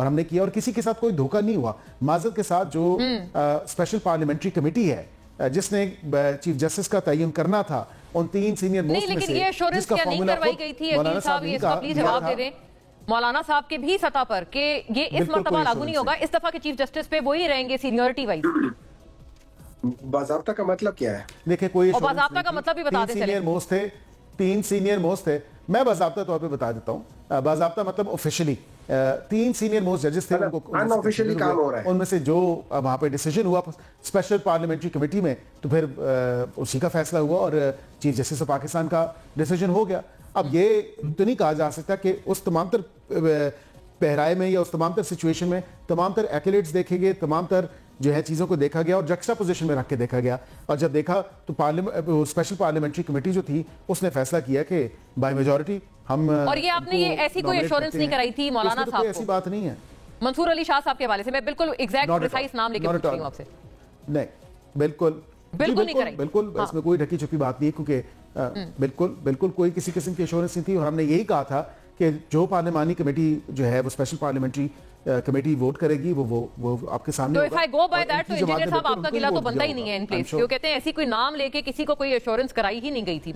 और हमने किया और किसी के साथ कोई धोखा नहीं हुआ। माजरत के साथ जो स्पेशल पार्लियामेंट्री कमेटी है जिसने चीफ जस्टिस का तयन करना था, उन 3 सीनियर मोस्ट में से, ये एश्योरेंस क्या नहीं करवाई गई थी यकीन साहब, ये इसका प्लीज जवाब दे दें मौलाना साहब के भी सतह पर कि ये इस मर्तबा लागू नहीं होगा, इस दफा के चीफ जस्टिस पे वही रहेंगे सीनियरिटी वाइज। बाज़ाब्ता का मतलब क्या है? देखिए कोई बाज़ाब्ता का मतलब भी बता दें। सीनियर मोस्ट थे, 3 सीनियर मोस्ट थे। मैं बाज़ाब्ता तौर पे बता देता हूँ। बाज़ाब्ता मतलब ऑफिशियली 3 सीनियर मोस्ट जजेस थे, उनको अनऑफिशियली काम हो रहा है। उनमें से जो वहां पे डिसीजन हुआ स्पेशल पार्लियामेंट्री कमेटी में, तो फिर उसी का फैसला हुआ और चीफ जस्टिस ऑफ पाकिस्तान का डिसीजन हो गया। अब ये तो नहीं कहा जा सकता कि उस तमाम पहराए में या उस तमाम सिचुएशन में तमाम एक्युलेट्स देखे गए, तमाम जो है चीजों को देखा गया और जक्स्टा पोजीशन में रख के देखा गया। और जब देखा तो स्पेशल पार्लियामेंट्री कमेटी जो थी उसने फैसला किया कि बाय मेजॉरिटी हम। और ये आपने ये ऐसी कोई एश्योरेंस नहीं कराई थी मौलाना साहब को? ऐसी बात नहीं है। मंसूर अली शाह साहब के हवाले से मैं बिल्कुल एग्जैक्ट प्रिसाइज नाम लेके पूछ रही हूं आपसे। नहीं, बिल्कुल नहीं कराई, बिल्कुल इसमें कोई ढकी छुपी बात नहीं है, क्योंकि बिल्कुल कोई किसी किस्म की एश्योरेंस नहीं थी। और हमने यही कहा था कि जो पार्लियामानी कमेटी जो है वो स्पेशल पार्लियामेंट्री कमेटी वोट करेगी, वो आपके सामने तो if I go by that, तो इंजीनियर साहब आपका गिला तो बनता ही नहीं है इन प्लेस। क्यों कहते हैं ऐसी कोई नाम लेके किसी को कोई एश्योरेंस कराई ही नहीं गई थी।